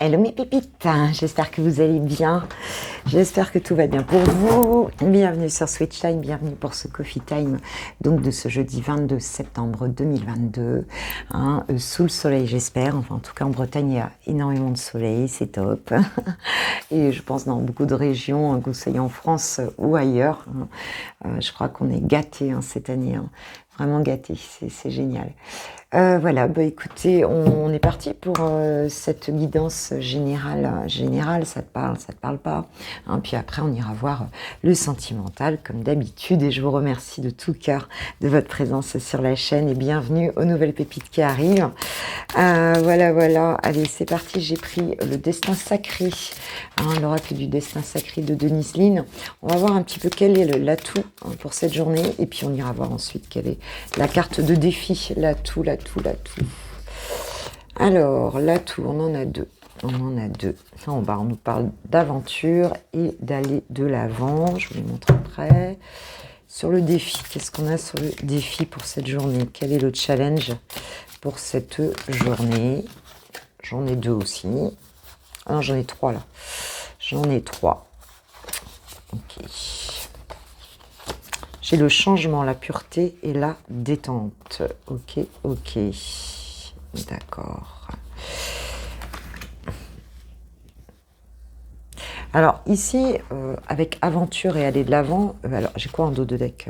Hello mes pépites, j'espère que vous allez bien, j'espère que tout va bien pour vous. Bienvenue sur Switch Time, bienvenue pour ce Coffee Time donc de ce jeudi 22 septembre 2022, sous le soleil j'espère, enfin en tout cas en Bretagne il y a énormément de soleil, c'est top. Et je pense dans beaucoup de régions, que vous soyez en France ou ailleurs, je crois qu'on est gâtés cette année, vraiment gâtés, c'est génial. Voilà, bah écoutez, on est parti pour cette guidance générale, ça te parle pas, puis après on ira voir le sentimental comme d'habitude, et je vous remercie de tout cœur de votre présence sur la chaîne et bienvenue aux nouvelles pépites qui arrivent. Voilà, allez c'est parti, j'ai pris le destin sacré, l'oracle du destin sacré de Denise Linn. On va voir un petit peu quel est l'atout pour cette journée, et puis on ira voir ensuite quelle est la carte de défi, l'atout. Alors, l'atout, on en a deux. On nous parle d'aventure et d'aller de l'avant. Je vous les montre après. Sur le défi, qu'est-ce qu'on a sur le défi pour cette journée? Quel est le challenge pour cette journée? J'en ai deux aussi. Ah non, j'en ai trois là. Ok. J'ai le changement, la pureté et la détente. Ok. D'accord. Alors ici, avec aventure et aller de l'avant, alors j'ai quoi en dos de deck?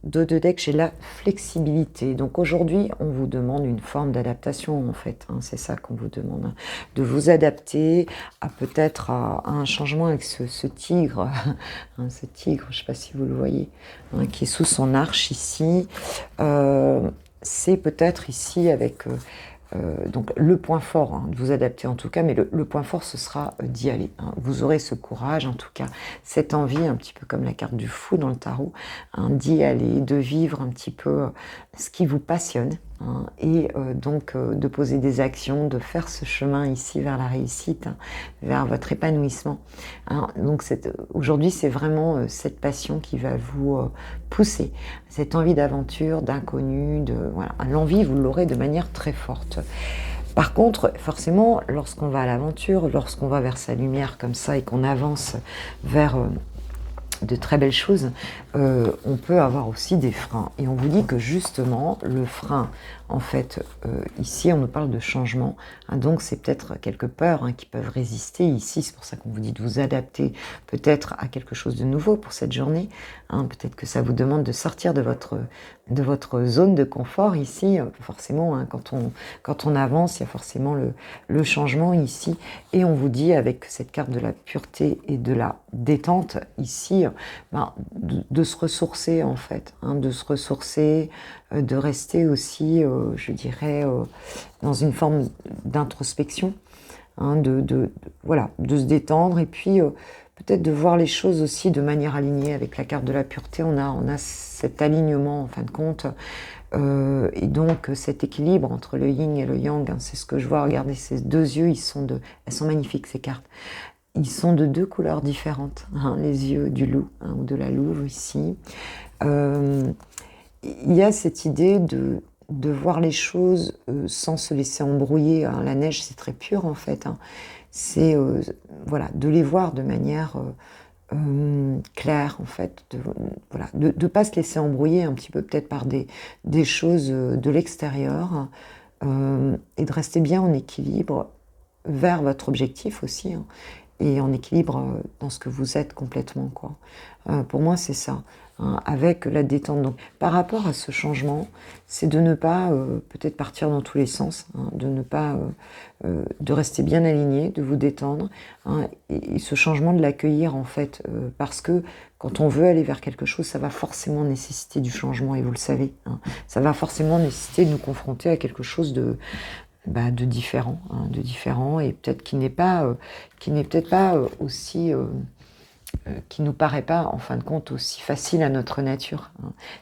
Dos de deck, j'ai la flexibilité. Donc aujourd'hui, on vous demande une forme d'adaptation en fait. C'est ça qu'on vous demande. De vous adapter à peut-être à un changement avec ce tigre. Ce tigre, je ne sais pas si vous le voyez, qui est sous son arche ici. C'est peut-être ici avec... donc le point fort, de vous adapter en tout cas, mais le point fort ce sera d'y aller. Vous aurez ce courage, en tout cas, cette envie, un petit peu comme la carte du fou dans le tarot, d'y aller, de vivre un petit peu ce qui vous passionne, et donc de poser des actions, de faire ce chemin ici vers la réussite, vers votre épanouissement. Donc aujourd'hui c'est vraiment cette passion qui va vous pousser, cette envie d'aventure, d'inconnu, voilà. L'envie vous l'aurez de manière très forte. Par contre, forcément, lorsqu'on va à l'aventure, lorsqu'on va vers sa lumière comme ça et qu'on avance vers de très belles choses, on peut avoir aussi des freins. Et on vous dit que justement, le frein, en fait, ici, on nous parle de changement. Donc, c'est peut-être quelques peurs qui peuvent résister ici. C'est pour ça qu'on vous dit de vous adapter peut-être à quelque chose de nouveau pour cette journée. Peut-être que ça vous demande de sortir de votre zone de confort ici. Forcément, quand on avance, il y a forcément le changement ici. Et on vous dit, avec cette carte de la pureté et de la détente ici, de se ressourcer en fait, de se ressourcer, de rester aussi, je dirais, dans une forme d'introspection, voilà, de se détendre et puis peut-être de voir les choses aussi de manière alignée. Avec la carte de la pureté, on a cet alignement en fin de compte, et donc cet équilibre entre le yin et le yang, c'est ce que je vois. Regardez ces deux yeux, elles sont magnifiques ces cartes. Ils sont de deux couleurs différentes, les yeux du loup ou de la louve ici. Il y a cette idée de voir les choses sans se laisser embrouiller. La neige, c'est très pur en fait. C'est voilà, de les voir de manière claire en fait. De pas se laisser embrouiller un petit peu peut-être par des choses de l'extérieur, et de rester bien en équilibre vers votre objectif aussi. Et en équilibre dans ce que vous êtes complètement, quoi. Pour moi, c'est ça, avec la détente. Donc, par rapport à ce changement, c'est de ne pas peut-être partir dans tous les sens, de ne pas de rester bien aligné, de vous détendre, et ce changement de l'accueillir en fait, parce que quand on veut aller vers quelque chose, ça va forcément nécessiter du changement, et vous le savez, ça va forcément nécessiter de nous confronter à quelque chose de différent, et peut-être qui n'est peut-être pas aussi, qui nous paraît pas en fin de compte aussi facile à notre nature.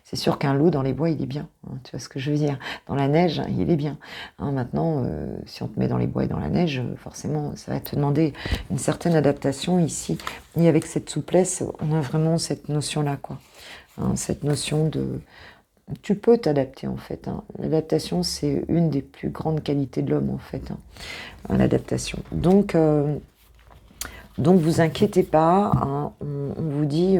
C'est sûr qu'un loup dans les bois il est bien, tu vois ce que je veux dire. Dans la neige il est bien. Maintenant, si on te met dans les bois et dans la neige, forcément ça va te demander une certaine adaptation ici. Et avec cette souplesse, on a vraiment cette notion là, quoi. Cette notion Tu peux t'adapter en fait, hein. L'adaptation, c'est une des plus grandes qualités de l'homme en fait, hein, l'adaptation. Donc vous inquiétez pas, hein, on vous dit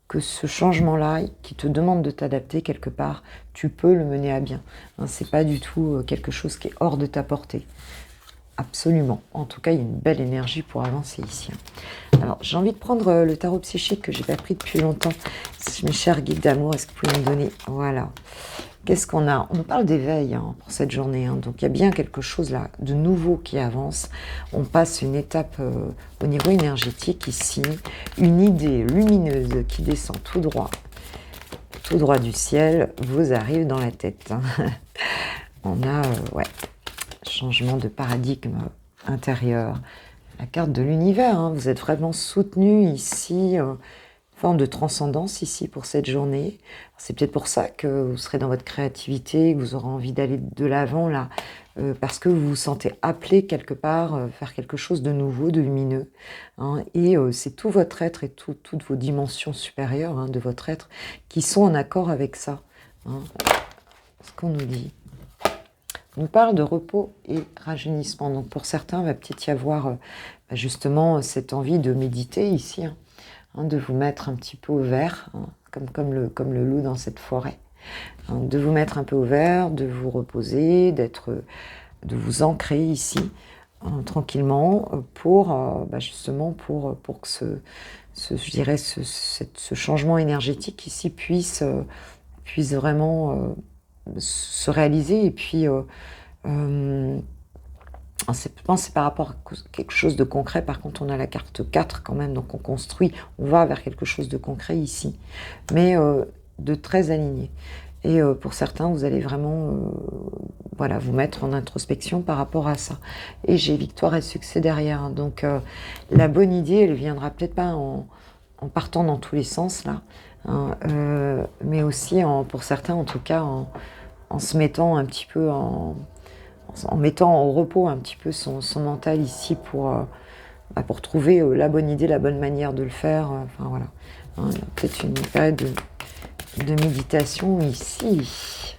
que ce changement-là, qui te demande de t'adapter quelque part, tu peux le mener à bien. Hein, c'est pas du tout quelque chose qui est hors de ta portée. Absolument. En tout cas, il y a une belle énergie pour avancer ici. Alors, j'ai envie de prendre le tarot psychique que j'ai pas pris depuis longtemps. Mes chers guides d'amour, est-ce que vous pouvez me donner? Voilà. Qu'est-ce qu'on a? On nous parle d'éveil hein, pour cette journée. Hein. Donc, il y a bien quelque chose là de nouveau qui avance. On passe une étape au niveau énergétique ici. Une idée lumineuse qui descend tout droit du ciel, vous arrive dans la tête. Hein. On a, ouais, changement de paradigme intérieur. La carte de l'univers, hein, vous êtes vraiment soutenu ici, forme de transcendance ici pour cette journée. C'est peut-être pour ça que vous serez dans votre créativité, que vous aurez envie d'aller de l'avant là, parce que vous vous sentez appelé quelque part, faire quelque chose de nouveau, de lumineux. Hein, et c'est tout votre être et toutes vos dimensions supérieures hein, de votre être qui sont en accord avec ça. Hein, ce qu'on nous dit. On nous parle de repos et rajeunissement. Donc pour certains, il va peut-être y avoir justement cette envie de méditer ici, hein, de vous mettre un petit peu au vert, hein, comme le loup dans cette forêt. Hein, de vous mettre un peu au vert, de vous reposer, de vous ancrer ici, hein, tranquillement, pour justement pour que je dirais ce changement énergétique ici puisse vraiment se réaliser et puis je pense que c'est par rapport à quelque chose de concret. Par contre, on a la carte 4 quand même, donc on construit, on va vers quelque chose de concret ici, mais de très aligné. Et pour certains, vous allez vraiment voilà, vous mettre en introspection par rapport à ça. Et j'ai victoire et succès derrière. Hein. Donc la bonne idée, elle viendra peut-être pas en partant dans tous les sens là, hein, mais aussi pour certains en tout cas en se mettant un petit peu en mettant au repos un petit peu son mental ici pour trouver la bonne idée, la bonne manière de le faire. Enfin voilà, hein, il y a peut-être une période de méditation ici.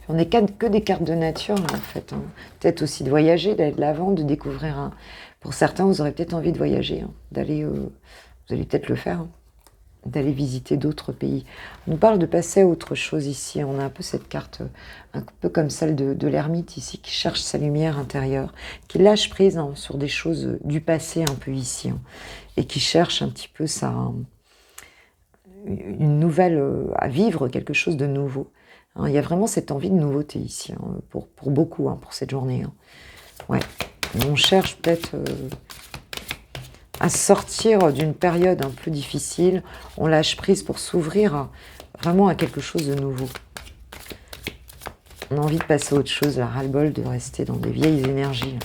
On n'est que des cartes de nature là, en fait. Hein. Peut-être aussi de voyager, d'aller de l'avant, de découvrir un... Pour certains, vous aurez peut-être envie de voyager, hein, d'aller... vous allez peut-être le faire. Hein. D'aller visiter d'autres pays. On nous parle de passer à autre chose ici. On a un peu cette carte, un peu comme celle de l'ermite ici, qui cherche sa lumière intérieure, qui lâche prise hein, sur des choses du passé un peu ici, hein, et qui cherche un petit peu une nouvelle, à vivre quelque chose de nouveau. Hein, il y a vraiment cette envie de nouveauté ici, hein, pour beaucoup, hein, pour cette journée. Hein. Ouais. On cherche peut-être... à sortir d'une période un peu difficile, on lâche prise pour s'ouvrir vraiment à quelque chose de nouveau. On a envie de passer à autre chose, la ras-le-bol de rester dans des vieilles énergies.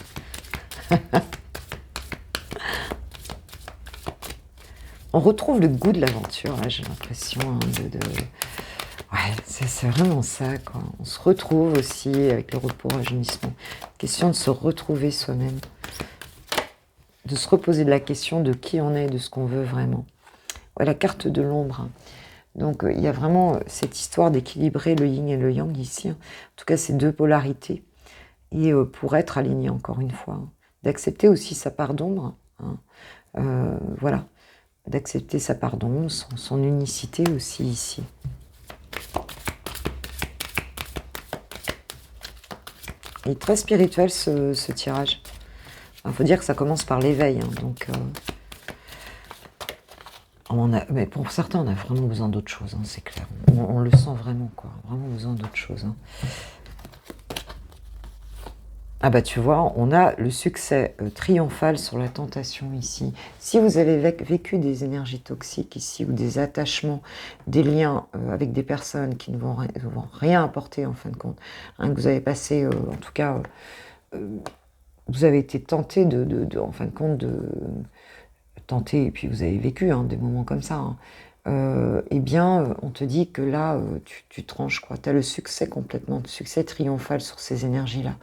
On retrouve le goût de l'aventure, là, j'ai l'impression. Hein, Ouais, c'est vraiment ça, quoi. On se retrouve aussi avec le repos, le rajeunissement. Question de se retrouver soi-même. De se reposer de la question de qui on est, de ce qu'on veut vraiment. Ouais, la carte de l'ombre. Hein. Donc, il y a vraiment cette histoire d'équilibrer le yin et le yang ici. Hein. En tout cas, ces deux polarités. Et pour être aligné, encore une fois. Hein. D'accepter aussi sa part d'ombre. Hein. Voilà. D'accepter sa part d'ombre, son unicité aussi ici. Il est très spirituel, ce tirage. Il faut dire que ça commence par l'éveil, hein, donc mais pour certains, on a vraiment besoin d'autre chose, hein, c'est clair. On le sent vraiment, quoi. Vraiment besoin d'autre chose. Hein. Ah bah tu vois, on a le succès triomphal sur la tentation ici. Si vous avez vécu des énergies toxiques ici, ou des attachements, des liens avec des personnes qui ne vont rien apporter en fin de compte, hein, que vous avez passé, en tout cas... vous avez été tenté en fin de compte, tenter, et puis vous avez vécu hein, des moments comme ça, hein. Eh bien, on te dit que là, tu tranches, quoi. Tu as le succès complètement, le succès triomphal sur ces énergies-là,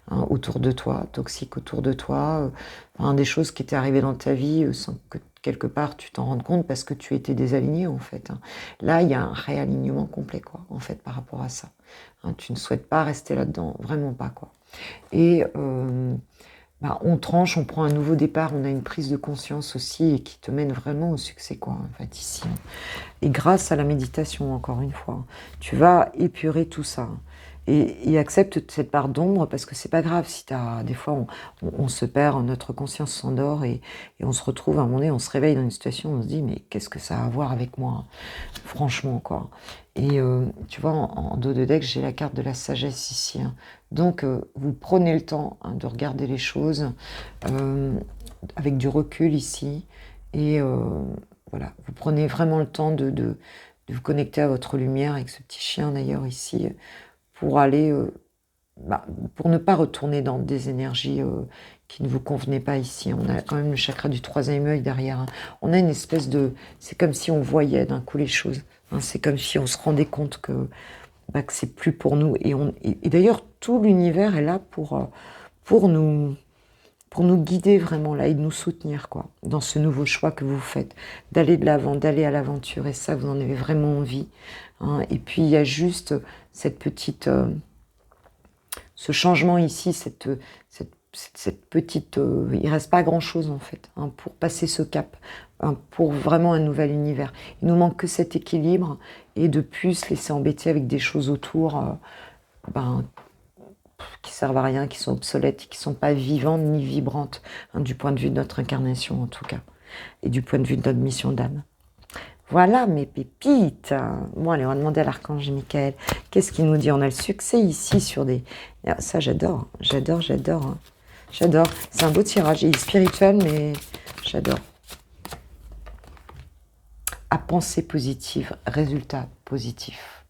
hein, autour de toi, toxiques autour de toi, des choses qui étaient arrivées dans ta vie quelque part, tu t'en rends compte parce que tu étais désaligné, en fait. Là, il y a un réalignement complet, quoi, en fait, par rapport à ça. Tu ne souhaites pas rester là-dedans, vraiment pas, quoi. Et on tranche, on prend un nouveau départ, on a une prise de conscience aussi et qui te mène vraiment au succès, quoi, en fait, ici. Et grâce à la méditation, encore une fois, tu vas épurer tout ça. Et accepte cette part d'ombre parce que c'est pas grave si des fois on se perd, notre conscience s'endort et on se retrouve à un moment donné, on se réveille dans une situation, on se dit mais qu'est-ce que ça a à voir avec moi, franchement quoi. Et tu vois, en dos de deck, j'ai la carte de la sagesse ici. Donc vous prenez le temps de regarder les choses avec du recul ici et voilà, vous prenez vraiment le temps de vous connecter à votre lumière avec ce petit chien d'ailleurs ici pour aller, pour ne pas retourner dans des énergies qui ne vous convenaient pas ici. On a quand même le chakra du troisième œil derrière. On a une espèce de... C'est comme si on voyait d'un coup les choses. C'est comme si on se rendait compte que c'est plus pour nous. Et d'ailleurs, tout l'univers est là pour nous guider vraiment là et de nous soutenir quoi, dans ce nouveau choix que vous faites, d'aller de l'avant, d'aller à l'aventure. Et ça, vous en avez vraiment envie. Et puis, il y a juste cette petite... ce changement ici, cette petite... il ne reste pas grand-chose en fait, pour passer ce cap, pour vraiment un nouvel univers. Il nous manque que cet équilibre et de plus se laisser embêter avec des choses autour qui servent à rien, qui sont obsolètes, qui ne sont pas vivantes ni vibrantes, du point de vue de notre incarnation en tout cas, et du point de vue de notre mission d'âme. Voilà mes pépites. Bon, allez, on va demander à l'archange Michael. Qu'est-ce qu'il nous dit? On a le succès ici sur des... Ça, j'adore. J'adore. C'est un beau tirage. Il est spirituel, mais j'adore. À penser positive, résultat positif.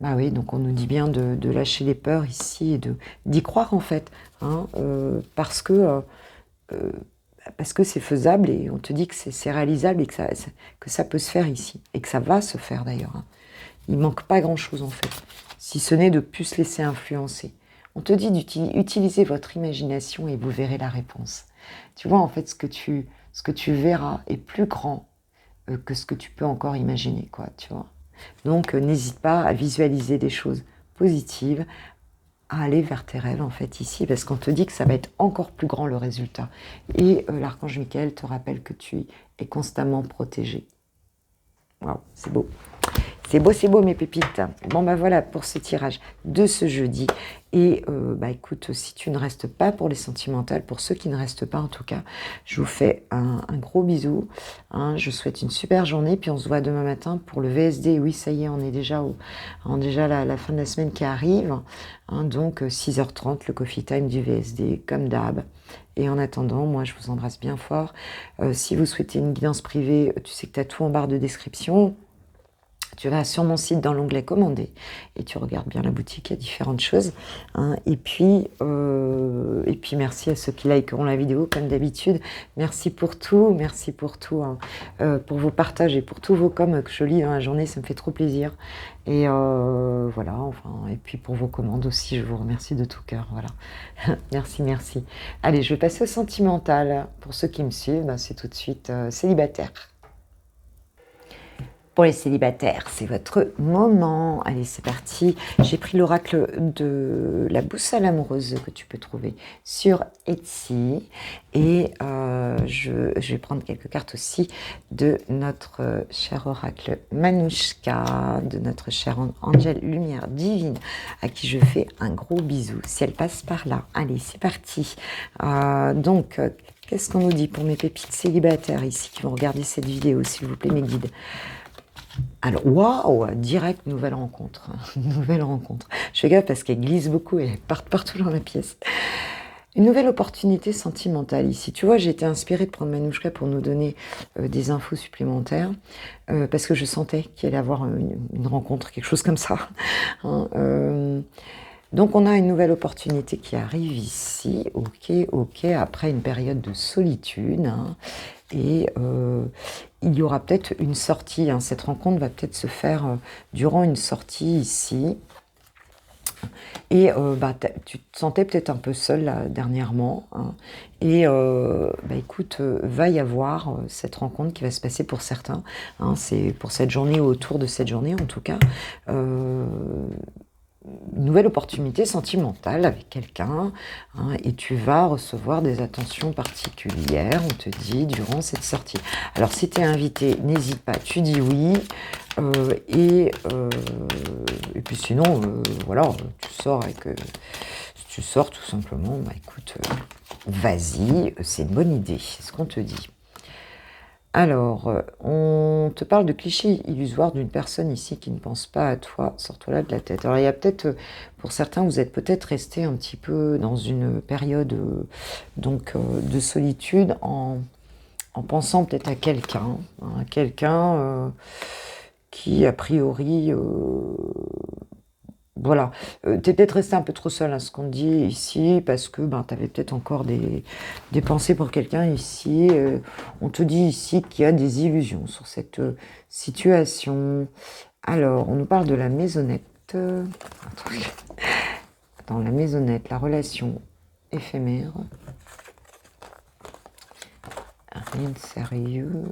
Bah oui, donc on nous dit bien de lâcher les peurs ici et d'y croire en fait. Parce que c'est faisable et on te dit que c'est réalisable et que ça peut se faire ici. Et que ça va se faire d'ailleurs. Il ne manque pas grand-chose en fait. Si ce n'est de plus se laisser influencer. On te dit d'utiliser votre imagination et vous verrez la réponse. Tu vois, en fait, ce que tu verras est plus grand que ce que tu peux encore imaginer, quoi, tu vois. Donc, n'hésite pas à visualiser des choses positives, à aller vers tes rêves, en fait, ici, parce qu'on te dit que ça va être encore plus grand, le résultat. Et l'archange Michael te rappelle que tu es constamment protégé. Waouh, c'est beau. C'est beau mes pépites. Bon voilà pour ce tirage de ce jeudi. Et écoute, si tu ne restes pas pour les sentimentales, pour ceux qui ne restent pas en tout cas, je vous fais un gros bisou. Je souhaite une super journée. Puis on se voit demain matin pour le VSD. Oui, ça y est, on est déjà la fin de la semaine qui arrive. Donc 6h30, le coffee time du VSD, comme d'hab. Et en attendant, moi je vous embrasse bien fort. Si vous souhaitez une guidance privée, tu sais que tu as tout en barre de description. Tu vas sur mon site dans l'onglet commander et tu regardes bien la boutique, il y a différentes choses. Et puis merci à ceux qui likeront la vidéo comme d'habitude. Merci pour tout, pour vos partages et pour tous vos coms que je lis dans la journée, ça me fait trop plaisir. Et voilà, et puis pour vos commandes aussi, je vous remercie de tout cœur. Voilà, merci. Allez, je vais passer au sentimental. Pour ceux qui me suivent, c'est tout de suite célibataire. Pour les célibataires, c'est votre moment. Allez, c'est parti. J'ai pris l'oracle de la boussole amoureuse que tu peux trouver sur Etsy. Et je vais prendre quelques cartes aussi de notre cher oracle Manouchka, de notre chère Angèle Lumière Divine, à qui je fais un gros bisou, si elle passe par là. Allez, c'est parti. Donc, qu'est-ce qu'on nous dit pour mes pépites célibataires ici qui vont regarder cette vidéo, s'il vous plaît, mes guides? Alors, waouh, direct, nouvelle rencontre. Nouvelle rencontre. Je fais gaffe parce qu'elle glisse beaucoup et elle part partout dans la pièce. Une nouvelle opportunité sentimentale ici. Tu vois, j'ai été inspirée de prendre Manouchka pour nous donner des infos supplémentaires parce que je sentais qu'il allait y avoir une rencontre, quelque chose comme ça. Donc, on a une nouvelle opportunité qui arrive ici. Ok, après une période de solitude. Et il y aura peut-être une sortie. Cette rencontre va peut-être se faire durant une sortie ici. Et tu te sentais peut-être un peu seule là, dernièrement. Hein. Et écoute, va y avoir cette rencontre qui va se passer pour certains. Hein, c'est pour cette journée ou autour de cette journée en tout cas. Une nouvelle opportunité sentimentale avec quelqu'un, hein, et tu vas recevoir des attentions particulières, on te dit, durant cette sortie. Alors, si tu es invité, n'hésite pas, tu dis oui, et puis sinon, voilà, tu sors avec... tu sors tout simplement, écoute, vas-y, c'est une bonne idée, c'est ce qu'on te dit. Alors, on te parle de clichés illusoires d'une personne ici qui ne pense pas à toi. Sors-toi là de la tête. Alors, il y a peut-être, pour certains, vous êtes peut-être resté un petit peu dans une période de solitude en pensant peut-être à quelqu'un. Hein, quelqu'un qui, a priori... voilà, tu es peut-être resté un peu trop seul à ce qu'on te dit ici, parce que tu avais peut-être encore des pensées pour quelqu'un ici. On te dit ici qu'il y a des illusions sur cette situation. Alors, on nous parle de la maisonnette. Attends, la maisonnette, la relation éphémère. Rien de sérieux.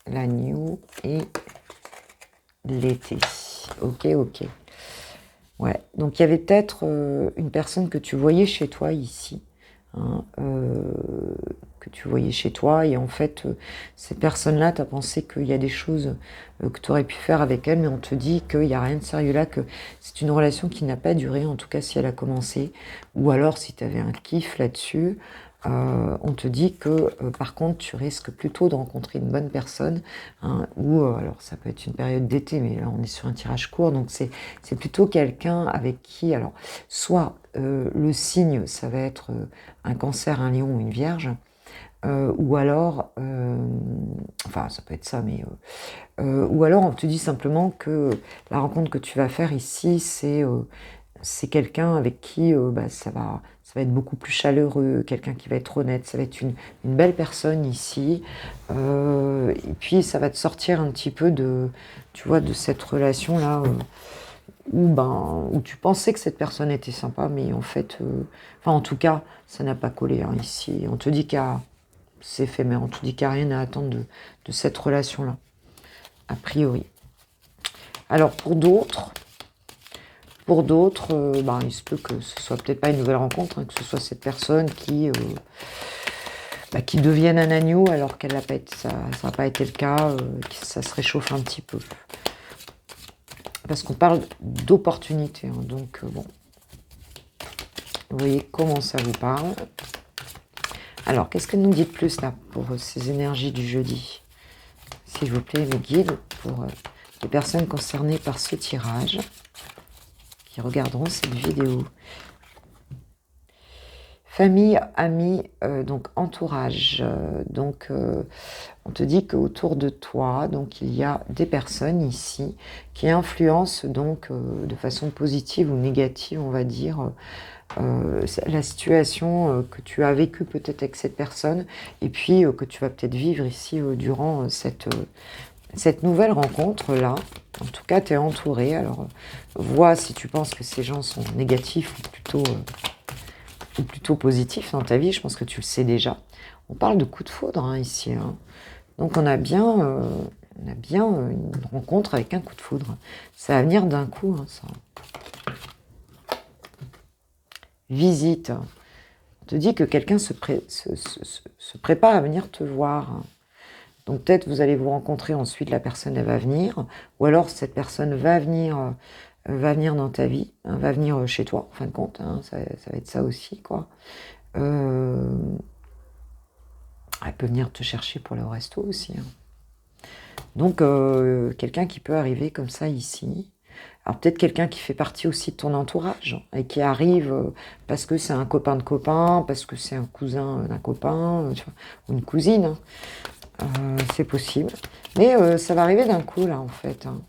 L'agneau et l'été. Ok, ok. Ouais, donc il y avait peut-être une personne que tu voyais chez toi ici, hein, que tu voyais chez toi, et en fait, cette personne-là, tu as pensé qu'il y a des choses que tu aurais pu faire avec elle, mais on te dit qu'il n'y a rien de sérieux là, que c'est une relation qui n'a pas duré, en tout cas si elle a commencé, ou alors si tu avais un kiff là-dessus. On te dit que par contre tu risques plutôt de rencontrer une bonne personne, hein, ou alors ça peut être une période d'été, mais là on est sur un tirage court, donc c'est plutôt quelqu'un avec qui, alors soit le signe ça va être un cancer, un lion ou une vierge, ou alors enfin ça peut être ça, mais ou alors on te dit simplement que la rencontre que tu vas faire ici c'est quelqu'un avec qui ça va être beaucoup plus chaleureux, quelqu'un qui va être honnête, ça va être une belle personne ici, et puis ça va te sortir un petit peu tu vois, de cette relation-là, où tu pensais que cette personne était sympa, mais en fait, enfin en tout cas, ça n'a pas collé, hein, ici. On te dit c'est éphémère, on te dit qu'il n'y a rien à attendre de cette relation-là, a priori. Alors pour d'autres, il se peut que ce soit peut-être pas une nouvelle rencontre, hein, que ce soit cette personne qui devienne un agneau alors qu'elle n'a pas été, ça n'a pas été le cas, que ça se réchauffe un petit peu. Parce qu'on parle d'opportunité, hein, donc bon. Vous voyez comment ça vous parle. Alors, qu'est-ce que nous dit de plus là pour ces énergies du jeudi? S'il vous plaît, mes guides, pour les personnes concernées par ce tirage, qui regarderont cette vidéo. Famille, amis, donc entourage. On te dit qu'autour de toi, donc il y a des personnes ici qui influencent donc de façon positive ou négative, on va dire, la situation que tu as vécue peut-être avec cette personne, et puis que tu vas peut-être vivre ici durant cette nouvelle rencontre-là. En tout cas, tu es entouré. Alors, vois si tu penses que ces gens sont négatifs ou plutôt positifs dans ta vie. Je pense que tu le sais déjà. On parle de coup de foudre, hein, ici. Hein. Donc, on a bien une rencontre avec un coup de foudre. Ça va venir d'un coup, hein, ça. Visite. On te dit que quelqu'un se prépare à venir te voir. Donc peut-être vous allez vous rencontrer, ensuite la personne elle va venir, ou alors cette personne va venir dans ta vie, hein, va venir chez toi, en fin de compte, hein, ça va être ça aussi, quoi. Elle peut venir te chercher pour le resto aussi. Hein. Donc quelqu'un qui peut arriver comme ça ici. Alors peut-être quelqu'un qui fait partie aussi de ton entourage et qui arrive parce que c'est un copain de copain, parce que c'est un cousin d'un copain, tu vois, ou une cousine. Hein. C'est possible. Mais ça va arriver d'un coup, là, en fait. Hein.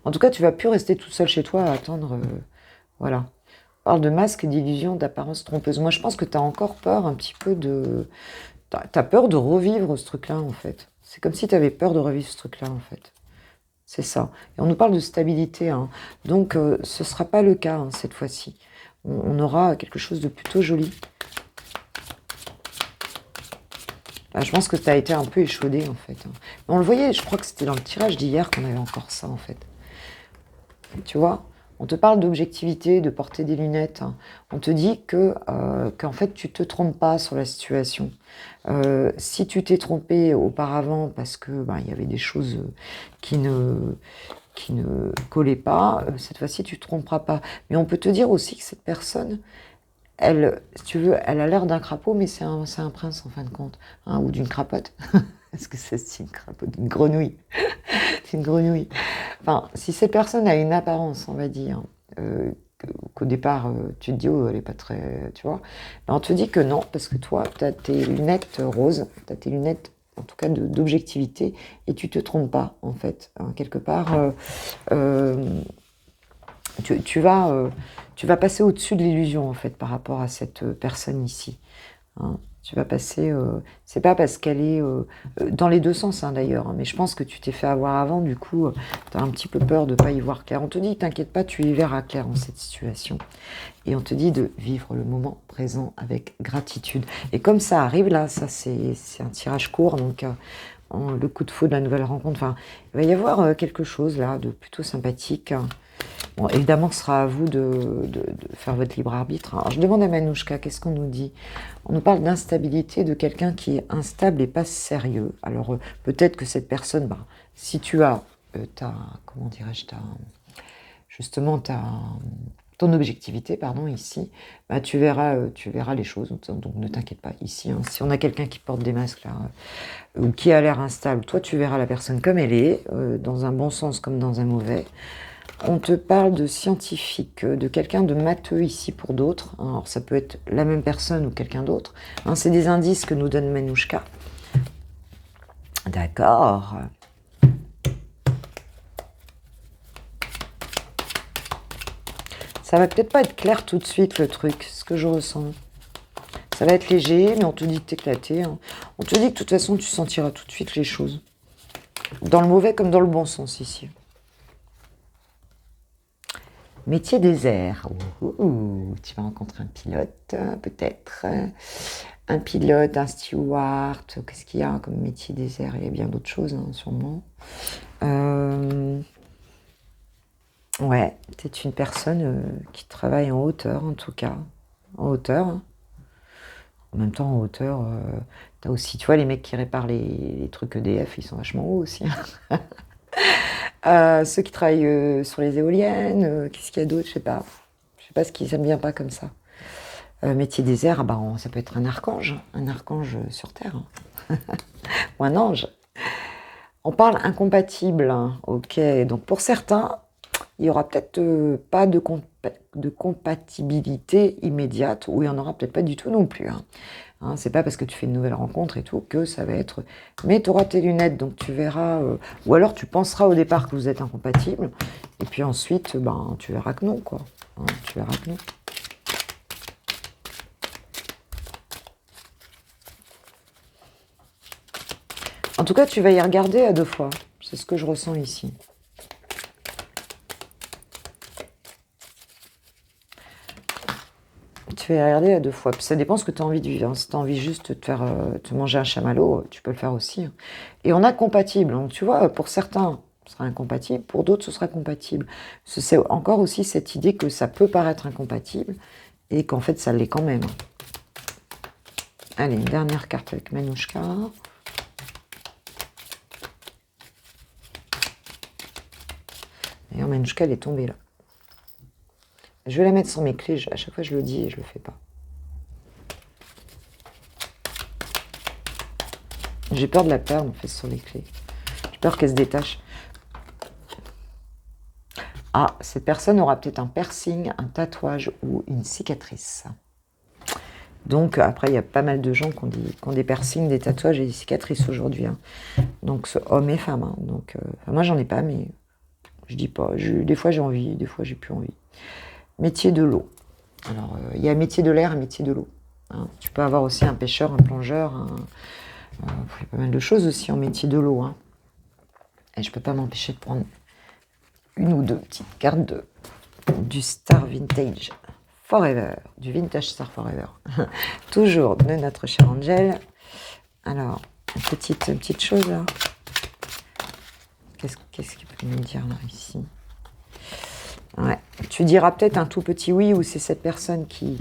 En tout cas, tu vas plus rester toute seule chez toi à attendre. Voilà. On parle de masque, d'illusion, d'apparence trompeuse. Moi, je pense que tu as encore peur un petit peu de... Tu as peur de revivre ce truc-là, en fait. C'est comme si tu avais peur de revivre ce truc-là, en fait. C'est ça. Et on nous parle de stabilité, hein. Donc ce ne sera pas le cas, hein, cette fois-ci. On aura quelque chose de plutôt joli. Là, je pense que tu as été un peu échaudé, en fait, hein. On le voyait, je crois que c'était dans le tirage d'hier qu'on avait encore ça, en fait. Tu vois, on te parle d'objectivité, de porter des lunettes, hein. On te dit qu'en fait, tu te trompes pas sur la situation. Si tu t'es trompé auparavant parce que il y avait des choses qui ne collaient pas, cette fois-ci, tu te tromperas pas. Mais on peut te dire aussi que cette personne, elle, si tu veux, elle a l'air d'un crapaud, mais c'est un prince en fin de compte, hein, ou d'une crapote. Est-ce que c'est une crapote, une grenouille? C'est une grenouille. Enfin, si cette personne a une apparence, on va dire, qu'au départ, tu te dis, oh, elle est pas très, tu vois, ben, on te dit que non, parce que toi, tu as tes lunettes roses, tu as tes lunettes, en tout cas, d'objectivité, et tu te trompes pas, en fait. Hein, quelque part, tu vas passer au-dessus de l'illusion, en fait, par rapport à cette personne ici. Hein. Tu vas passer, c'est pas parce qu'elle est dans les deux sens, hein, d'ailleurs, hein, mais je pense que tu t'es fait avoir avant, du coup, tu as un petit peu peur de ne pas y voir clair. On te dit, t'inquiète pas, tu y verras clair en cette situation. Et on te dit de vivre le moment présent avec gratitude. Et comme ça arrive là, ça c'est un tirage court, donc le coup de feu de la nouvelle rencontre, enfin, il va y avoir quelque chose là de plutôt sympathique. Bon, évidemment, ce sera à vous de faire votre libre arbitre. Alors, je demande à Manouchka, qu'est-ce qu'on nous dit? On nous parle d'instabilité, de quelqu'un qui est instable et pas sérieux. Alors, peut-être que cette personne, si tu as comment dirais-je, justement, ton objectivité, pardon, ici, tu verras les choses. Donc, ne t'inquiète pas, ici. Hein, si on a quelqu'un qui porte des masques, là, ou qui a l'air instable, toi, tu verras la personne comme elle est, dans un bon sens comme dans un mauvais. On te parle de scientifique, de quelqu'un de matheux ici pour d'autres. Alors ça peut être la même personne ou quelqu'un d'autre. Hein, c'est des indices que nous donne Manouchka. D'accord. Ça va peut-être pas être clair tout de suite le truc, ce que je ressens. Ça va être léger, mais on te dit de t'éclater. Hein. On te dit que de toute façon tu sentiras tout de suite les choses. Dans le mauvais comme dans le bon sens ici. Métier désert. Tu vas rencontrer un pilote, peut-être. Un pilote, un steward. Qu'est-ce qu'il y a comme métier désert? Il y a bien d'autres choses, hein, sûrement. Ouais, tu es une personne qui travaille en hauteur, en tout cas. En hauteur. Hein. En même temps, en hauteur, tu as aussi, tu vois, les mecs qui réparent les trucs EDF, ils sont vachement hauts aussi. Hein. Ceux qui travaillent sur les éoliennes, qu'est-ce qu'il y a d'autre? Je sais pas. Je sais pas ça me vient pas comme ça. Métier désert, ça peut être un archange sur Terre. Hein. Ou un ange. On parle incompatible. Hein. Ok, donc pour certains, il y aura peut-être pas de compatibilité immédiate, ou il y en aura peut-être pas du tout non plus. Hein. Hein, c'est pas parce que tu fais une nouvelle rencontre et tout que ça va être... Mais tu auras tes lunettes, donc tu verras... Ou alors tu penseras au départ que vous êtes incompatibles, et puis ensuite, tu verras que non, quoi. Hein, tu verras que non. En tout cas, tu vas y regarder à 2 fois. C'est ce que je ressens ici. Tu vas y regarder à 2 fois. Puis ça dépend ce que tu as envie de vivre. Hein. Si tu as envie juste de te manger un chamallow, tu peux le faire aussi. Hein. Et on a compatible. Donc tu vois, pour certains, ce sera incompatible. Pour d'autres, ce sera compatible. C'est encore aussi cette idée que ça peut paraître incompatible et qu'en fait, ça l'est quand même. Allez, une dernière carte avec Manouchka. D'ailleurs, Manouchka, elle est tombée là. Je vais la mettre sur mes clés. À chaque fois, je le dis et je le fais pas. J'ai peur de la perdre, en fait, sur les clés. J'ai peur qu'elle se détache. Ah, cette personne aura peut-être un piercing, un tatouage ou une cicatrice. Donc, après, il y a pas mal de gens qui ont des piercings, des tatouages et des cicatrices aujourd'hui. Hein. Donc, hommes et femmes. Hein. Donc, moi, j'en ai pas, mais je dis pas. Des fois, j'ai envie, des fois, j'ai plus envie. Métier de l'eau. Alors, il y a métier de l'air et métier de l'eau. Hein. Tu peux avoir aussi un pêcheur, un plongeur, Vous faites pas mal de choses aussi en métier de l'eau. Hein. Et je peux pas m'empêcher de prendre une ou deux petites cartes du Star Vintage Forever, du Vintage Star Forever. Toujours de notre cher Angel. Alors, une petite chose là. Qu'est-ce qu'il peut nous dire là, ici? Ouais. Tu diras peut-être un tout petit oui, ou c'est cette personne qui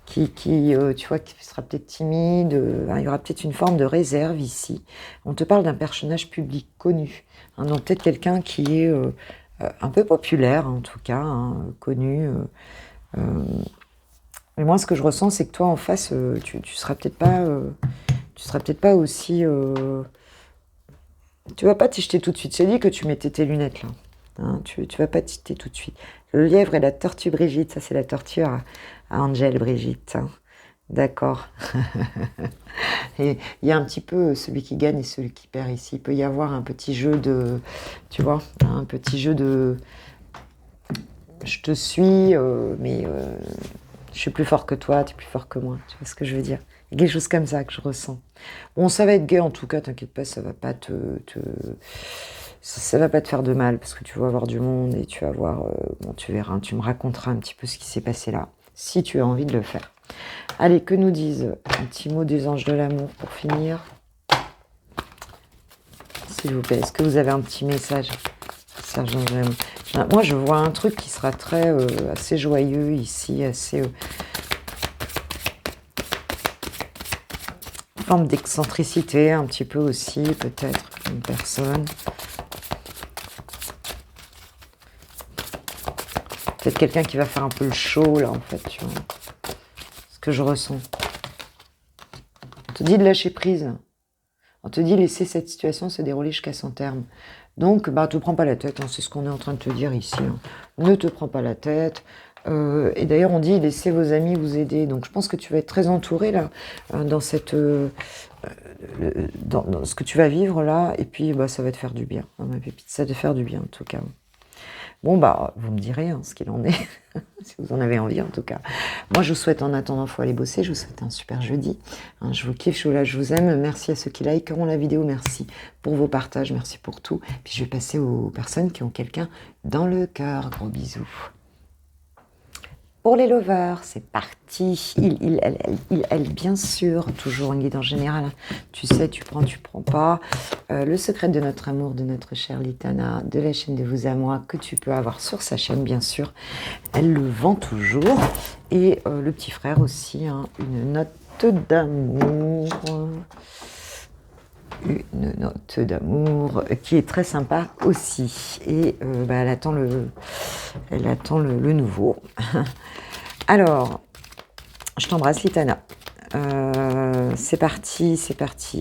tu vois, qui sera peut-être timide. Il y aura peut-être une forme de réserve ici. On te parle d'un personnage public connu. Hein, donc peut-être quelqu'un qui est un peu populaire, en tout cas, hein, connu. Mais moi, ce que je ressens, c'est que toi, en face, tu seras peut-être pas aussi... tu vas pas t'y jeter tout de suite. C'est dit que tu mettais tes lunettes, là. Hein, tu vas pas t'y jeter tout de suite. Le lièvre et la tortue Brigitte, ça c'est la tortue à Angel Brigitte. Hein. D'accord. Et il y a un petit peu celui qui gagne et celui qui perd ici. Il peut y avoir un petit jeu de... Tu vois, un petit jeu de... Je te suis, mais je suis plus fort que toi, tu es plus fort que moi. Tu vois ce que je veux dire? Il y a quelque chose comme ça que je ressens. Bon, ça va être gai en tout cas, t'inquiète pas, ça va pas ça va pas te faire de mal parce que tu vas avoir du monde et tu vas voir, bon, tu verras, tu me raconteras un petit peu ce qui s'est passé là, si tu as envie de le faire. Allez, que nous disent un petit mot des anges de l'amour pour finir. S'il vous plaît, est-ce que vous avez un petit message, Sergent de l'amour? Moi, je vois un truc qui sera assez joyeux ici, assez... forme d'excentricité, un petit peu aussi, peut-être, une personne. Peut-être quelqu'un qui va faire un peu le show, là, en fait, tu vois. Ce que je ressens. On te dit de lâcher prise. On te dit laisser cette situation se dérouler jusqu'à son terme. Donc, te prends pas la tête, hein, c'est ce qu'on est en train de te dire ici. Hein. Ne te prends pas la tête. Et d'ailleurs, on dit laissez vos amis vous aider. Donc, je pense que tu vas être très entouré là, dans cette, dans ce que tu vas vivre là. Et puis, ça va te faire du bien, hein, ma pépite. Ça va te faire du bien en tout cas. Bon, vous me direz ce qu'il en est, si vous en avez envie en tout cas. Moi, je vous souhaite en attendant, il faut aller bosser. Je vous souhaite un super jeudi. Hein, je vous kiffe, je vous aime. Merci à ceux qui likeront la vidéo. Merci pour vos partages. Merci pour tout. Puis je vais passer aux personnes qui ont quelqu'un dans le cœur. Gros bisous. Pour les lovers, c'est parti. Elle, bien sûr, toujours un guide en général. Tu sais, tu prends pas. Le secret de notre amour, de notre chère Litana, de la chaîne de Vous à Moi, que tu peux avoir sur sa chaîne, bien sûr. Elle le vend toujours. Et le petit frère aussi, hein, une note d'amour. Une note d'amour qui est très sympa aussi. Et elle attend le nouveau. Alors, je t'embrasse, Litana. C'est parti.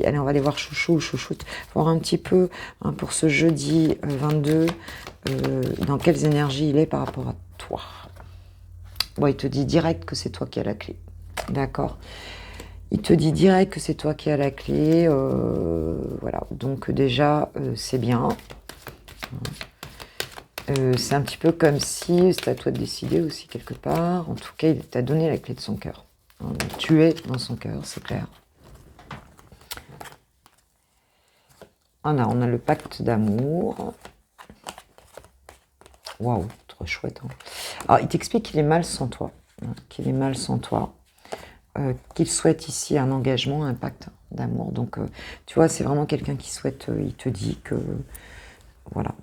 Allez, on va aller voir Chouchoute. Voir un petit peu hein, pour ce jeudi 22, dans quelles énergies il est par rapport à toi. Bon, il te dit direct que c'est toi qui as la clé. D'accord. Il te dit direct que c'est toi qui as la clé. Voilà. Donc déjà, c'est bien. C'est un petit peu comme si c'était à toi de décider aussi quelque part. En tout cas, il t'a donné la clé de son cœur. Tu es dans son cœur, c'est clair. On a le pacte d'amour. Waouh, trop chouette. Hein. Alors, il t'explique qu'il est mal sans toi. Hein, qu'il est mal sans toi. Qu'il souhaite ici un engagement, un pacte d'amour. Donc, tu vois, c'est vraiment quelqu'un qui souhaite... il te dit que... Voilà,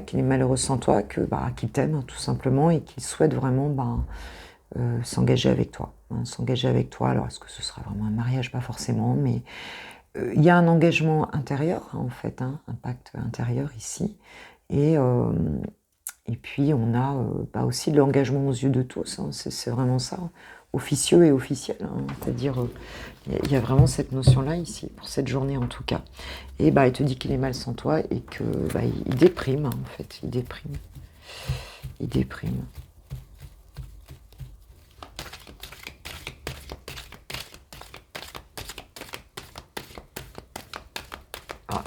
qu'il est malheureux sans toi, qu'il t'aime, hein, tout simplement, et qu'il souhaite vraiment... s'engager avec toi. Hein, s'engager avec toi, alors est-ce que ce sera vraiment un mariage? Pas forcément, mais il y a un engagement intérieur, hein, en fait, hein, un pacte intérieur ici, et puis on a aussi de l'engagement aux yeux de tous, hein, c'est vraiment ça, officieux et officiel, hein, c'est-à-dire il y a vraiment cette notion-là ici, pour cette journée en tout cas, et il te dit qu'il est mal sans toi, et que il déprime, hein, en fait, il déprime.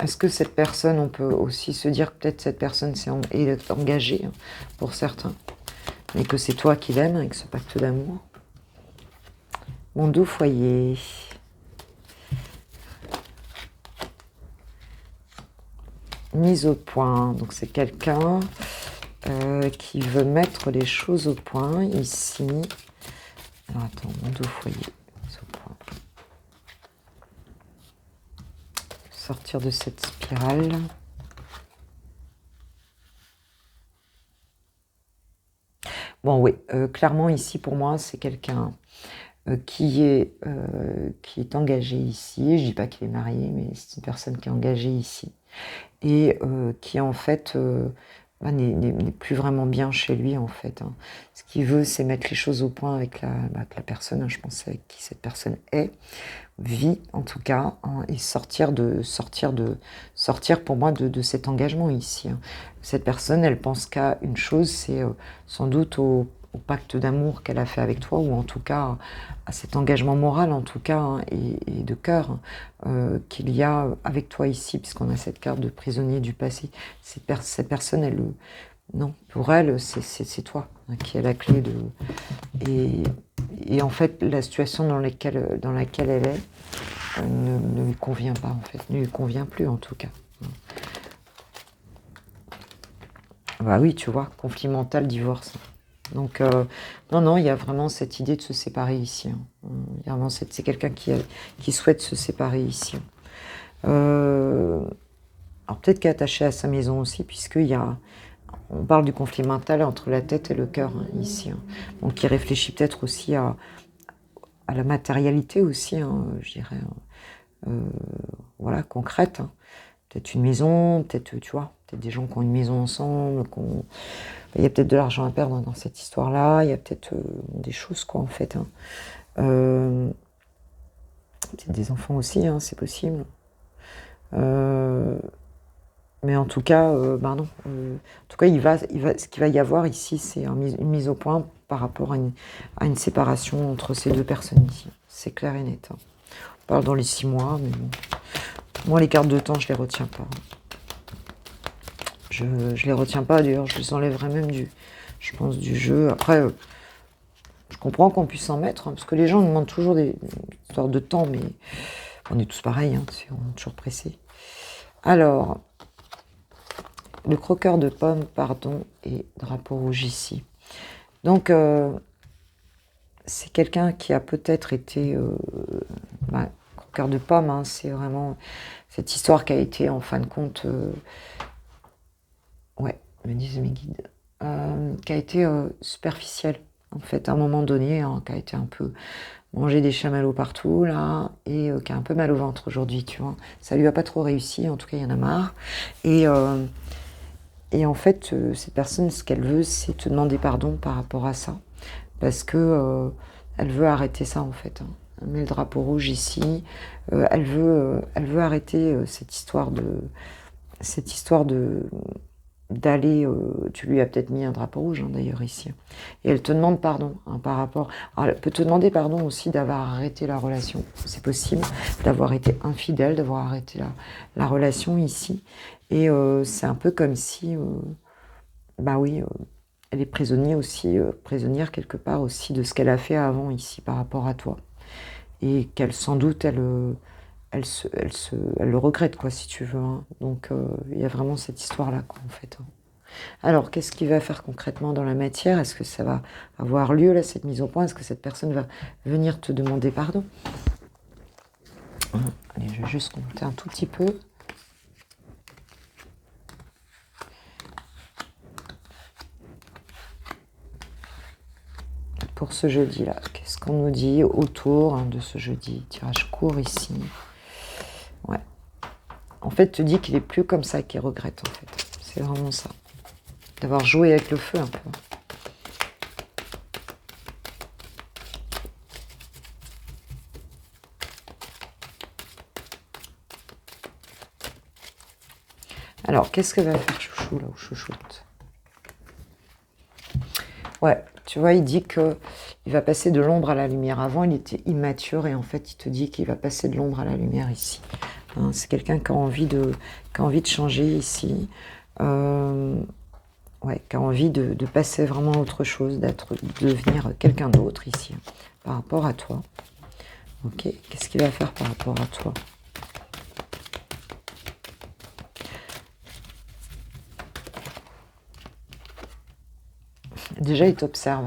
Est-ce que cette personne, on peut aussi se dire que peut-être cette personne est engagée hein, pour certains, mais que c'est toi qui l'aimes avec ce pacte d'amour. Mon doux foyer. mise au point. Donc c'est quelqu'un qui veut mettre les choses au point ici. Alors attends, monde au foyer, mise au point. Sortir de cette spirale. Bon oui, clairement ici pour moi c'est quelqu'un qui est engagé ici. Je dis pas qu'il est marié, mais c'est une personne qui est engagée ici. Et qui en fait n'est plus vraiment bien chez lui en fait. Hein. Ce qu'il veut, c'est mettre les choses au point avec la personne, hein, je pense, avec qui cette personne vit en tout cas, hein, et sortir pour moi de cet engagement ici. Hein. Cette personne, elle pense qu'à une chose, c'est sans doute au pacte d'amour qu'elle a fait avec toi, ou en tout cas à cet engagement moral en tout cas, hein, et de cœur qu'il y a avec toi ici, puisqu'on a cette carte de prisonnier du passé. Cette personne, elle, non, pour elle, c'est toi, hein, qui a la clé de... Et en fait, la situation dans laquelle elle est ne lui convient pas, en fait, ne lui convient plus en tout cas. Bah oui, tu vois, conflit mental, divorce. Donc, non, il y a vraiment cette idée de se séparer ici. Hein. Il y a vraiment c'est quelqu'un qui souhaite se séparer ici. Alors peut-être qu'il est attaché à sa maison aussi, on parle du conflit mental entre la tête et le cœur, hein, ici. Hein. Donc il réfléchit peut-être aussi à la matérialité aussi, hein, je dirais, voilà, concrète. Hein. Peut-être une maison, peut-être, tu vois, peut-être des gens qui ont une maison ensemble, il y a peut-être de l'argent à perdre dans cette histoire-là, il y a peut-être des choses, quoi, en fait. Hein. Peut-être des enfants aussi, hein, c'est possible. Mais en tout cas, non. En tout cas, ce qu'il va y avoir ici, c'est une mise au point par rapport à une séparation entre ces deux personnes ici. C'est clair et net. Hein. On parle dans les 6 mois, mais bon. Moi, les cartes de temps, je les retiens pas. Je les retiens pas, d'ailleurs, je les enlèverai même je pense, du jeu. Après, je comprends qu'on puisse en mettre, hein, parce que les gens demandent toujours des histoires de temps, mais on est tous pareils, hein, on est toujours pressés. Alors, le croqueur de pommes, pardon, et drapeau rouge ici. Donc, c'est quelqu'un qui a peut-être été... croqueur de pommes, hein, c'est vraiment cette histoire qui a été, en fin de compte... ouais, me disent mes guides. Qui a été superficielle, en fait, à un moment donné, hein, qui a été un peu... manger des chamallows partout, là, et qui a un peu mal au ventre aujourd'hui, tu vois. Ça lui a pas trop réussi, en tout cas, il y en a marre. Et en fait, cette personne, ce qu'elle veut, c'est te demander pardon par rapport à ça. Parce que elle veut arrêter ça, en fait. Hein. Elle met le drapeau rouge ici. Elle veut arrêter cette histoire d'aller... tu lui as peut-être mis un drapeau rouge, hein, d'ailleurs, ici. Et elle te demande pardon, hein, par rapport... Alors, elle peut te demander pardon aussi d'avoir arrêté la relation. C'est possible. D'avoir été infidèle, d'avoir arrêté la relation ici. Et c'est un peu comme si... elle est prisonnière aussi, prisonnière quelque part aussi de ce qu'elle a fait avant ici par rapport à toi. Et qu'elle, sans doute, elle le regrette, quoi, si tu veux. Hein. Donc, il y a vraiment cette histoire-là, quoi, en fait. Hein. Alors, qu'est-ce qu'il va faire concrètement dans la matière? Est-ce que ça va avoir lieu, là, cette mise au point? Est-ce que cette personne va venir te demander pardon? Allez, je vais juste compter un tout petit peu. Pour ce jeudi-là, qu'est-ce qu'on nous dit autour de ce jeudi? Tirage court ici. Ouais. En fait, te dit qu'il est plus comme ça, qu'il regrette, en fait. C'est vraiment ça. D'avoir joué avec le feu, un peu. Alors, qu'est-ce que va faire Chouchou, là, ou Chouchoute? Ouais, tu vois, il dit que il va passer de l'ombre à la lumière. Avant, il était immature, et en fait, il te dit qu'il va passer de l'ombre à la lumière ici. Hein, c'est quelqu'un qui a envie de changer ici. Ouais, qui a envie de passer vraiment à autre chose, de devenir quelqu'un d'autre ici, hein, par rapport à toi. Ok, qu'est-ce qu'il va faire par rapport à toi? Déjà, il t'observe.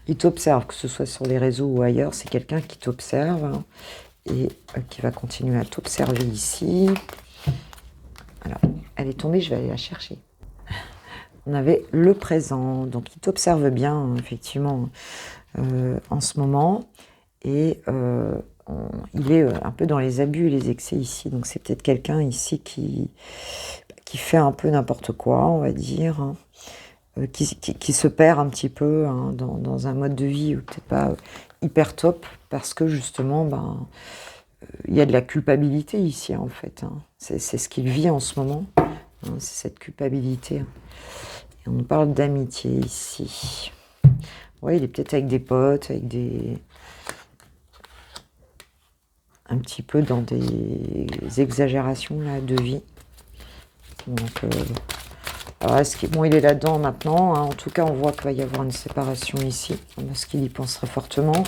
Il t'observe, que ce soit sur les réseaux ou ailleurs. C'est quelqu'un qui t'observe, hein, et qui va continuer à t'observer ici. Alors, elle est tombée, je vais aller la chercher. On avait le présent. Donc, il t'observe bien, hein, effectivement, en ce moment. Et il est un peu dans les abus et les excès ici. Donc, c'est peut-être quelqu'un ici qui fait un peu n'importe quoi, on va dire, hein. Qui se perd un petit peu, hein, dans un mode de vie peut-être pas hyper top, parce que justement, ben, il y a de la culpabilité ici, en fait, hein. C'est ce qu'il vit en ce moment, hein, c'est cette culpabilité. Et on nous parle d'amitié ici. Ouais, il est peut-être avec des potes, avec des... un petit peu dans des exagérations là, de vie. Donc... alors, bon, il est là-dedans maintenant, hein. En tout cas, on voit qu'il va y avoir une séparation ici, parce qu'il y penserait fortement.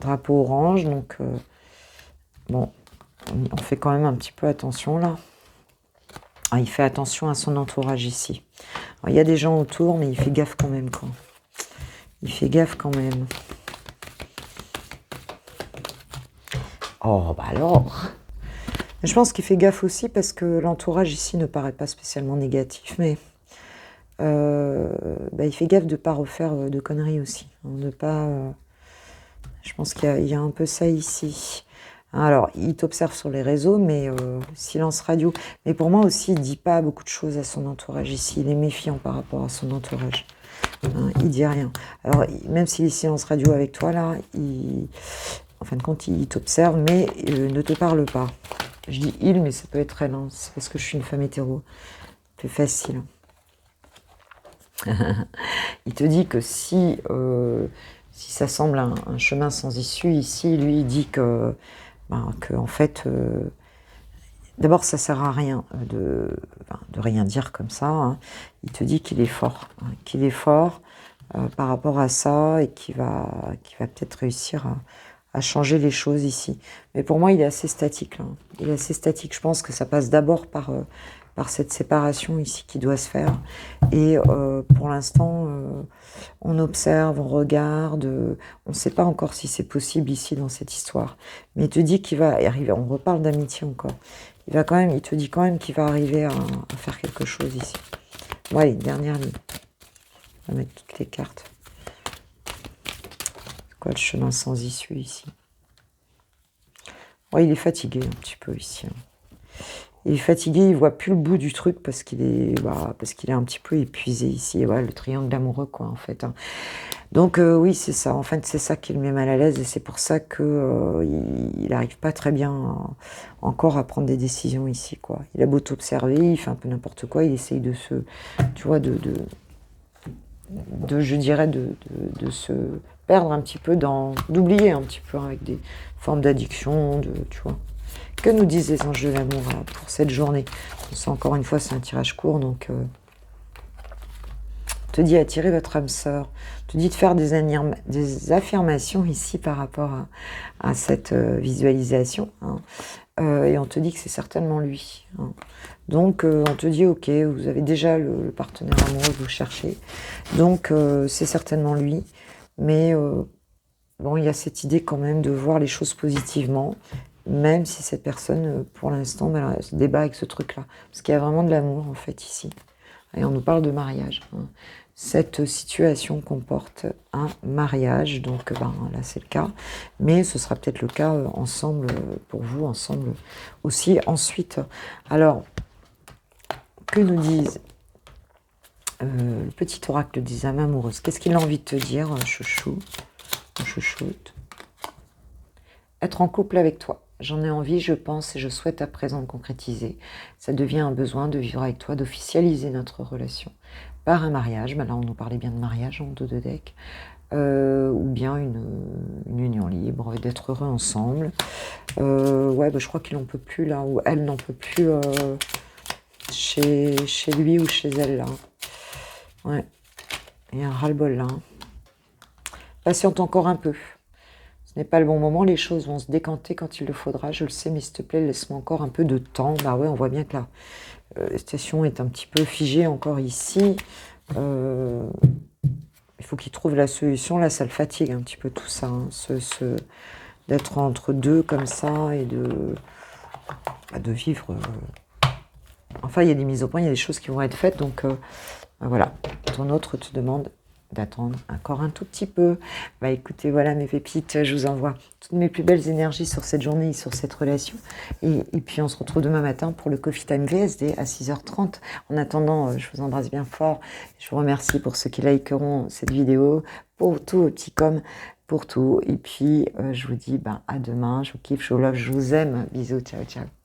Drapeau orange, donc bon, on fait quand même un petit peu attention là. Ah, il fait attention à son entourage ici. Alors, il y a des gens autour, mais il fait gaffe quand même, quoi. Il fait gaffe quand même. Oh, bah alors. Je pense qu'il fait gaffe aussi parce que l'entourage ici ne paraît pas spécialement négatif, mais bah, il fait gaffe de ne pas refaire de conneries aussi. Hein, de pas, je pense qu'il y a un peu ça ici. Alors, il t'observe sur les réseaux, mais silence radio. Mais pour moi aussi, il ne dit pas beaucoup de choses à son entourage ici. Il est méfiant par rapport à son entourage. Hein, il dit rien. Alors, même s'il est silence radio avec toi, là, en fin de compte, il t'observe, mais ne te parle pas. Je dis il, mais ça peut être elle, hein. C'est parce que je suis une femme hétéro. C'est facile. Il te dit que si ça semble un chemin sans issue, ici, lui, il dit que en fait, d'abord, ça sert à rien de rien dire comme ça, hein. Il te dit qu'il est fort, hein, qu'il est fort par rapport à ça et qu'il va peut-être réussir à changer les choses ici. Mais pour moi, il est assez statique, là. Il est assez statique. Je pense que ça passe d'abord par cette séparation ici qui doit se faire. Et pour l'instant, on observe, on regarde, on ne sait pas encore si c'est possible ici dans cette histoire. Mais il te dit qu'il va arriver, on reparle d'amitié encore. Il te dit quand même qu'il va arriver à faire quelque chose ici. Bon, allez, dernière ligne. On va mettre toutes les cartes. C'est quoi le chemin sans issue ici? Ouais, il est fatigué un petit peu ici, hein. Il est fatigué, il voit plus le bout du truc parce qu'il est un petit peu épuisé ici. Ouais, le triangle amoureux, quoi, en fait, hein. Donc oui, c'est ça. En fait, c'est ça qui le met mal à l'aise et c'est pour ça que il n'arrive pas très bien encore à prendre des décisions ici, quoi. Il a beau t'observer, il fait un peu n'importe quoi, il essaye de se, tu vois, je dirais, de se perdre un petit peu d'oublier un petit peu, hein, avec des formes d'addiction, tu vois. Que nous disent les anges de l'amour pour cette journée? Ça, encore une fois, c'est un tirage court, donc te dit attirer votre âme sœur, te dit de faire des affirmations ici par rapport à cette visualisation, hein. Et on te dit que c'est certainement lui, hein. Donc on te dit ok, vous avez déjà le partenaire amoureux que vous cherchez, donc c'est certainement lui, mais bon, il y a cette idée quand même de voir les choses positivement, même si cette personne, pour l'instant, elle se débat avec ce truc-là. Parce qu'il y a vraiment de l'amour, en fait, ici. Et on nous parle de mariage, hein. Cette situation comporte un mariage, donc là, c'est le cas. Mais ce sera peut-être le cas ensemble, pour vous, ensemble aussi, ensuite. Alors, que nous disent le petit oracle des âmes amoureuses? Qu'est-ce qu'il a envie de te dire, chouchou, chouchoute? Être en couple avec toi. J'en ai envie, je pense et je souhaite à présent le concrétiser. Ça devient un besoin de vivre avec toi, d'officialiser notre relation par un mariage. Là, on nous parlait bien de mariage en dos de deck. Ou bien une union libre, d'être heureux ensemble. Ouais, je crois qu'il n'en peut plus là, ou elle n'en peut plus chez lui ou chez elle là. Ouais, il y a un ras-le-bol là. Patiente encore un peu. n'est pas le bon moment, les choses vont se décanter quand il le faudra, je le sais, mais s'il te plaît, laisse-moi encore un peu de temps. Bah ouais, on voit bien que la station est un petit peu figée encore ici. Il faut qu'il trouve la solution, là ça le fatigue un petit peu tout ça, hein, d'être entre deux comme ça et de vivre. Enfin, il y a des mises au point, il y a des choses qui vont être faites, donc voilà. Ton autre te demande d'attendre encore un tout petit peu. Bah écoutez, voilà mes pépites, je vous envoie toutes mes plus belles énergies sur cette journée et sur cette relation. Et puis on se retrouve demain matin pour le Coffee Time VSD à 6h30. En attendant, je vous embrasse bien fort. Je vous remercie pour ceux qui likeront cette vidéo, pour tout, petit comme pour tout. Et puis je vous dis à demain, je vous kiffe, je vous love, je vous aime. Bisous, ciao, ciao.